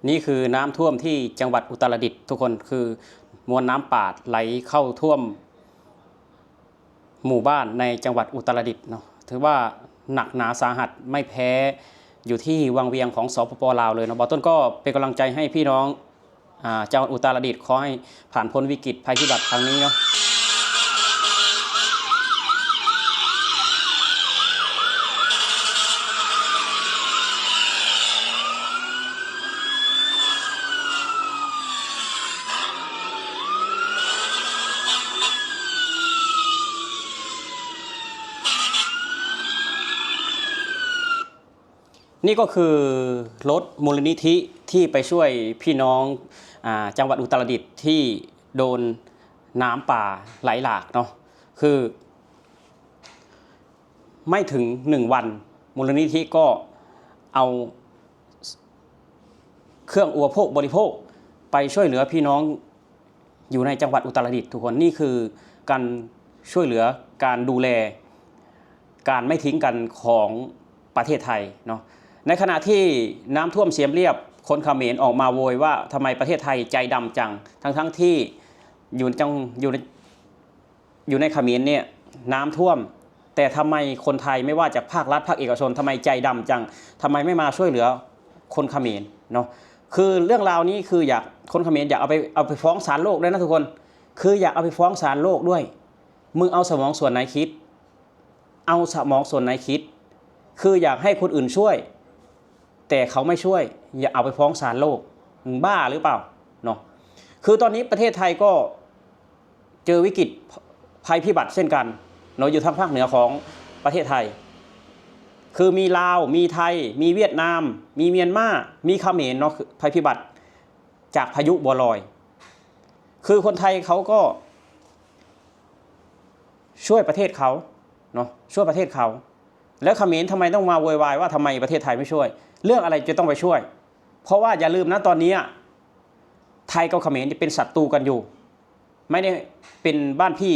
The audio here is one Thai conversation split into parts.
นี่คือน้ำท่วมที่จังหวัดอุตรดิตถ์ทุกคนคือมวลน้ำป่าไหลเข้าท่วมหมู่บ้านในจังหวัดอุตรดิตถ์เนาะถือว่าหนักหนาสาหัสไม่แพ้อยู่ที่วังเวียงของสปป.ลาวเลยเนาะบอต้นก็เป็นกำลังใจให้พี่น้องจังหวัดอุตรดิตถ์ขอให้ผ่านพ้นวิกฤตภัยพิบัติครั้งนี้เนาะนี่ก็คือรถมูลนิธิที่ไปช่วยพี่น้องจังหวัดอุตรดิตถ์ที่โดนน้ำป่าไหลหลากเนาะคือไม่ถึง1 วันมูลนิธิก็เอาเครื่องอุปโภคบริโภคไปช่วยเหลือพี่น้องอยู่ในจังหวัดอุตรดิตถ์ทุกคนนี่คือการช่วยเหลือการดูแลการไม่ทิ้งกันของประเทศไทยเนาะในขณะที่น้ำท่วมเสียมเรียบคนเขมรออกมาโวยว่าทำไมประเทศไทยใจดำจังทั้งที่อยู่ในเขมรเนี่ยน้ำท่วมแต่ทำไมคนไทยไม่ว่าจากภาครัฐภาคเอกชนทำไมใจดำจังทำไมไม่มาช่วยเหลือคนเขมรเนาะคือเรื่องราวนี้คืออยากคนเขมรอยากเอาไปฟ้องศาลโลกด้วยนะทุกคนคืออยากเอาไปฟ้องศาลโลกด้วยมึงเอาสมองส่วนไหนคิดเอาสมองส่วนไหนคิดคืออยากให้คนอื่นช่วยแต่เขาไม่ช่วยอย่าเอาไปฟ้องศาลโลกมึงบ้าหรือเปล่าเนาะคือตอนนี้ประเทศไทยก็เจอวิกฤตภัยพิบัติเช่นกันเนาะอยู่ทางภาคเหนือของประเทศไทยคือมีลาวมีไทยมีเวียดนามมีเมียนมามีเขมรเนาะภัยพิบัติจากพายุบัวลอยคือคนไทยเขาก็ช่วยประเทศเขาเนาะช่วยประเทศเขาแล้วเขมรทำไมต้องมาโวยวายว่าทำไมประเทศไทยไม่ช่วยเรื่องอะไรจะต้องไปช่วยเพราะว่าอย่าลืมนะตอนนี้ไทยกับเขมรเป็นศัตรูกันอยู่ไม่ได้เป็นบ้านพี่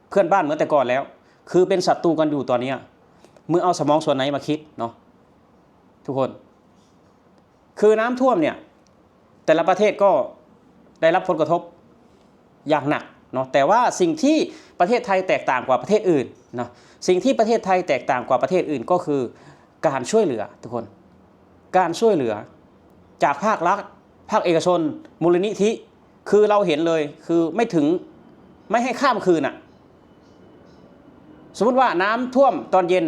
เพื่อนบ้านเหมือนแต่ก่อนแล้วคือเป็นศัตรูกันอยู่ตอนนี้มึงเอาสมองส่วนไหนมาคิดเนาะทุกคนคือน้ำท่วมเนี่ยแต่ละประเทศก็ได้รับผลกระทบอย่างหนักเนาะแต่ว่าสิ่งที่ประเทศไทยแตกต่างกว่าประเทศอื่นเนาะสิ่งที่ประเทศไทยแตกต่างกว่าประเทศอื่นก็คือการช่วยเหลือทุกคนการช่วยเหลือจากภาครัฐภาคเอกชนมูลนิธิคือเราเห็นเลยคือไม่ให้ข้ามคืนสมมติว่าน้ำท่วมตอนเย็น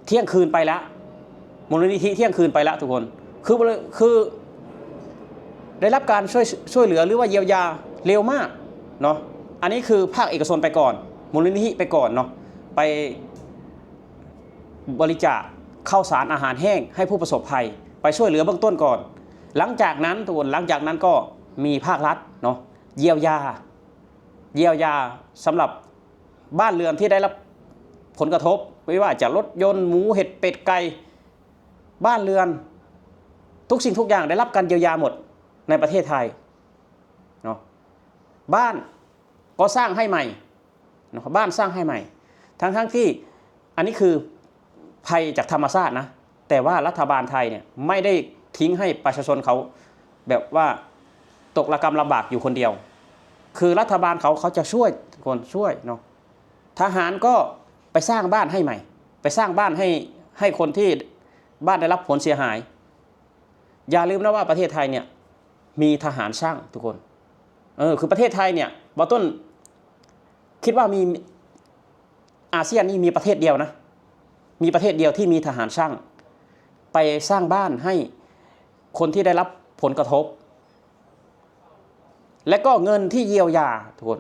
เที่ยงคืนไปแล้วมูลนิธิเที่ยงคืนไปแล้วทุกคนคือได้รับการช่วยเหลือหรือว่าเยียวยาเร็วมากเนาะอันนี้คือภาคเอกชนไปก่อนมูลนิธิไปก่อนเนาะไปบริจาคข้าวสารอาหารแห้งให้ผู้ประสบภัยไปช่วยเหลือเบื้องต้นก่อนหลังจากนั้นทุกคนหลังจากนั้นก็มีภาครัฐเนาะเยียวยาสำหรับบ้านเรือนที่ได้รับผลกระทบไม่ว่าจะรถยนต์หมูเห็ดเป็ดไก่บ้านเรือนทุกสิ่งทุกอย่างได้รับการเยียวยาหมดในประเทศไทยเนาะบ้านก็สร้างให้ใหม่เนาะบ้านสร้างให้ใหม่ทั้งที่อันนี้คือภัยจากธรรมชาตินะแต่ว่ารัฐบาลไทยเนี่ยไม่ได้ทิ้งให้ประชาชนเขาแบบว่าตกระกำลำบากอยู่คนเดียวคือรัฐบาลเขาจะช่วยคนช่วยเนาะทหารก็ไปสร้างบ้านให้ใหม่ไปสร้างบ้านให้คนที่บ้านได้รับผลเสียหายอย่าลืมนะว่าประเทศไทยเนี่ยมีทหารช่างทุกคนคือประเทศไทยเนี่ยบอต้นคิดว่ามีอาเซียนนี่มีประเทศเดียวนะมีประเทศเดียวที่มีทหารช่างไปสร้างบ้านให้คนที่ได้รับผลกระทบและก็เงินที่เยียวยาทุกคน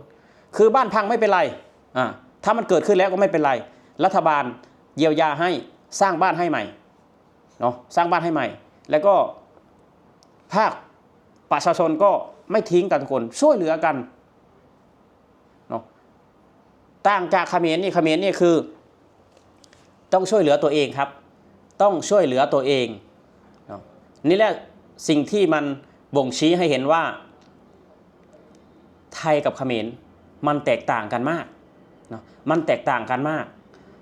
คือบ้านพังไม่เป็นไรถ้ามันเกิดขึ้นแล้วก็ไม่เป็นไรรัฐบาลเยียวยาให้สร้างบ้านให้ใหม่เนาะสร้างบ้านให้ใหม่แล้วก็ภาคประชาชนก็ไม่ทิ้งกันทุกคนช่วยเหลือกันเนาะต่างจากเขมรนี่คือต้องช่วยเหลือตัวเองครับต้องช่วยเหลือตัวเองเนาะนี่แหละสิ่งที่มันบ่งชี้ให้เห็นว่าไทยกับเขมรมันแตกต่างกันมากเนาะมันแตกต่างกันมาก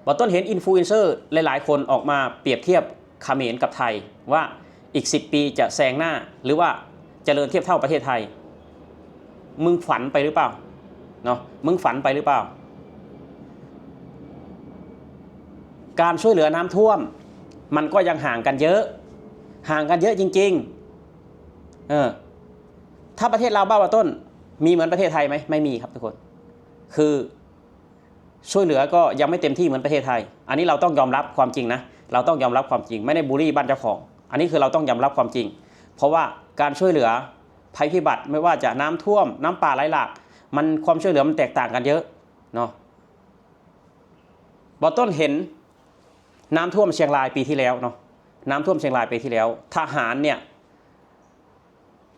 บอต้นเห็นอินฟลูเอนเซอร์หลายๆคนออกมาเปรียบเทียบเขมรกับไทยว่า อีก10 ปีจะแซงหน้าหรือว่าเจริญเทียบเท่าประเทศไทยมึงฝันไปหรือเปล่าเนาะมึงฝันไปหรือเปล่าการช่วยเหลือน้ำท่วมมันก็ยังห่างกันเยอะจริงๆถ้าประเทศเราบ้าว่าต้นมีเหมือนประเทศไทยไหมไม่มีครับทุกคนคือช่วยเหลือก็ยังไม่เต็มที่เหมือนประเทศไทยอันนี้เราต้องยอมรับความจริงนะเราต้องยอมรับความจริงไม่ได้บูลลี่บ้านเจ้าของอันนี้คือเราต้องยอมรับความจริงเพราะว่าการช่วยเหลือภัยพิบัติไม่ว่าจะน้ำท่วมน้ำป่าไหลหลากมันความช่วยเหลือมันแตกต่างกันเยอะเนาะบอต้นเห็นน้ำท่วมเชียงรายปีที่แล้วเนาะน้ำท่วมเชียงรายปีที่แล้วทหารเนี่ย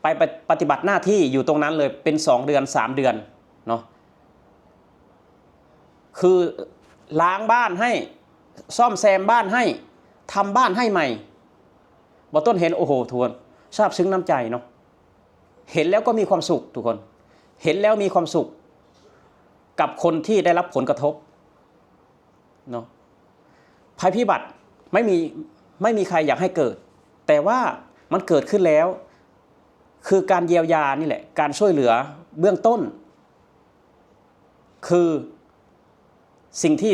ไปปฏิบัติหน้าที่อยู่ตรงนั้นเลยเป็น2 เดือน 3 เดือนเนาะคือล้างบ้านให้ซ่อมแซมบ้านให้ทำบ้านให้ใหม่บอต้นเห็นโอ้โหทวนซาบซึ้งน้ำใจเนาะเห็นแล้วก็มีความสุขทุกคนเห็นแล้วมีความสุขกับคนที่ได้รับผลกระทบเนาะภัยพิบัติไม่มีใครอยากให้เกิดแต่ว่ามันเกิดขึ้นแล้วคือการเยียวยานี่แหละการช่วยเหลือเบื้องต้นคือสิ่งที่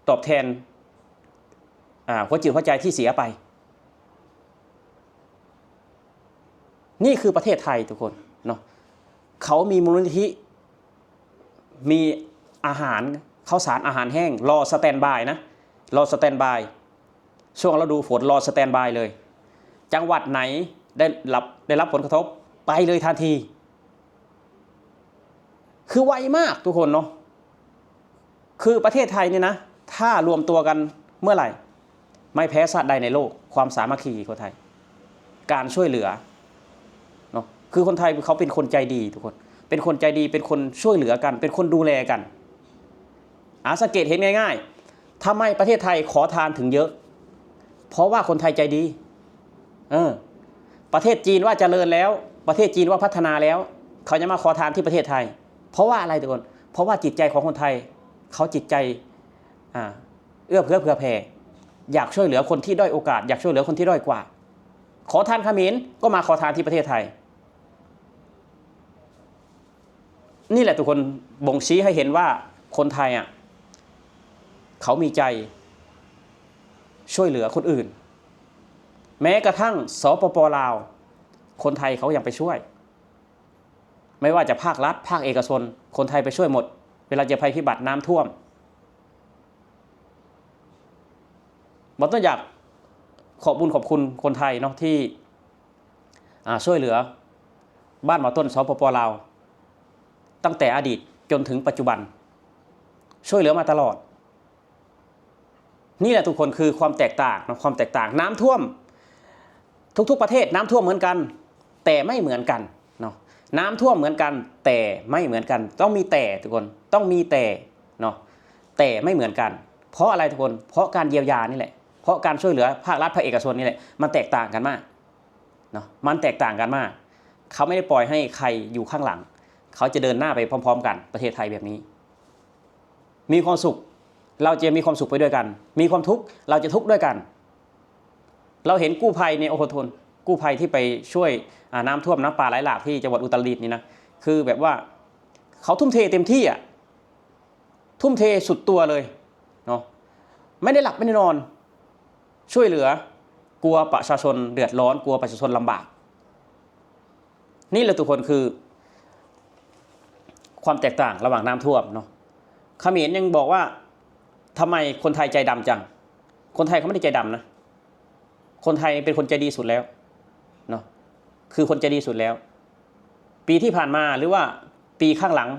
ตอบแทนหัวจิตหัวใจที่เสียไปนี่คือประเทศไทยทุกคนเนาะเขามีมูลนิธิมีอาหารข้าวสารอาหารแห้งรอสแตนบายนะรอสแตนบายช่วงฤดูฝนรอสแตนบายเลยจังหวัดไหนได้รับผลกระทบไปเลยทันทีคือไวมากทุกคนเนาะคือประเทศไทยเนี่ยนะถ้ารวมตัวกันเมื่อไหร่ไม่แพ้ชาติใดในโลกความสามัคคีคนไทยการช่วยเหลือเนาะคือคนไทยเขาเป็นคนใจดีทุกคนเป็นคนใจดีเป็นคนช่วยเหลือกันเป็นคนดูแลกันสังเกตเห็นง่ายๆทำไมประเทศไทยขอทานถึงเยอะเพราะว่าคนไทยใจดีประเทศจีนว่าเจริญแล้วประเทศจีนว่าพัฒนาแล้วเขาจะมาขอทานที่ประเทศไทยเพราะว่าอะไรทุกคนเพราะว่าจิตใจของคนไทยเขาจิตใจเอื้อเฟื้อเผื่อแผ่อยากช่วยเหลือคนที่ด้อยโอกาสอยากช่วยเหลือคนที่ด้อยกว่าขอทานเขมรก็มาขอทานที่ประเทศไทยนี่แหละทุกคนบ่งชี้ให้เห็นว่าคนไทยเขามีใจช่วยเหลือคนอื่นแม้กระทั่งสปป.ลาวคนไทยเขายังไปช่วยไม่ว่าจะภาครัฐภาคเอกชนคนไทยไปช่วยหมดเวลาจะภัยพิบัติน้ำท่วมบอต้นอยากขอบคุณคนไทยเนาะที่ช่วยเหลือบ้านหมอต้นสปป.ลาวตั้งแต่อดีตจนถึงปัจจุบันช่วยเหลือมาตลอดนี่แหละทุกคนคือความแตกต่างความแตกต่างน้ำท่วมทุกๆประเทศน้ำท่วมเหมือนกันแต่ไม่เหมือนกันเนาะน้ำท่วมเหมือนกันแต่ไม่เหมือนกันต้องมีแต่ทุกคนต้องมีแต่เนาะแต่ไม่เหมือนกันเพราะอะไรทุกคนเพราะการเยียวยานี่แหละเพราะการช่วยเหลือภาครัฐภาคเอกชนนี่แหละมันแตกต่างกันมากเนาะมันแตกต่างกันมากเขาไม่ได้ปล่อยให้ใครอยู่ข้างหลังเขาจะเดินหน้าไปพร้อมๆกันประเทศไทยแบบนี้มีความสุขเราจะมีความสุขไปด้วยกันมีความทุกข์เราจะทุกข์ด้วยกันเราเห็นกู้ภัยเนี่ยโอ้โหทนกู้ภัยที่ไปช่วยน้ำท่วมน้ำป่าไหลหลากที่จังหวัดอุตรดิตถ์นี่นะคือแบบว่าเขาทุ่มเทเต็มที่ทุ่มเทสุดตัวเลยเนาะไม่ได้หลับไม่ได้นอนช่วยเหลือกลัวประชาชนเดือดร้อนกลัวประชาชนลำบากนี่แหละทุกคนคือความแตกต่างระหว่างน้ำท่วมเนาะเขมรยังบอกว่าทำไมคนไทยใจดำจังคนไทยเขาไม่ได้ใจดำนะคนไทยเป็นคนใจดีสุดแล้วเนาะคือคนใจดีสุดแล้วปีที่ผ่านมาหรือว่าปีข้างหลัง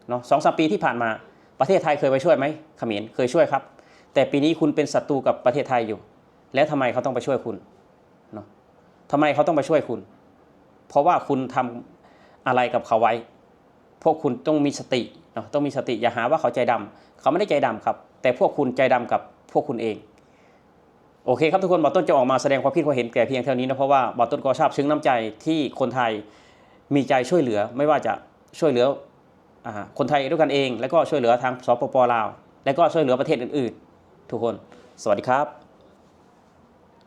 เนาะ2-3 ปีที่ผ่านมาประเทศไทยเคยไปช่วยไหมเขมรเคยช่วยครับแต่ปีนี้คุณเป็นศัตรูกับประเทศไทยอยู่แล้วทำไมเขาต้องไปช่วยคุณเนาะทำไมเขาต้องไปช่วยคุณเพราะว่าคุณทำอะไรกับเขาไว้พวกคุณต้องมีสติเนาะต้องมีสติอย่าหาว่าเขาใจดำเขาไม่ได้ใจดำครับแต่พวกคุณใจดำกับพวกคุณเองโอเคครับทุกคนบอต้นจะออกมาแสดงความคิดความเห็นแก่เพียงเท่านี้นะเพราะว่าบอต้นก็ทราบซึ้งน้ำใจที่คนไทยมีใจช่วยเหลือไม่ว่าจะช่วยเหลือคนไทยด้วยกันเองแล้วก็ช่วยเหลือทางสปป.ลาวและก็ช่วยเหลือประเทศอื่นๆทุกคนสวัสดีครับ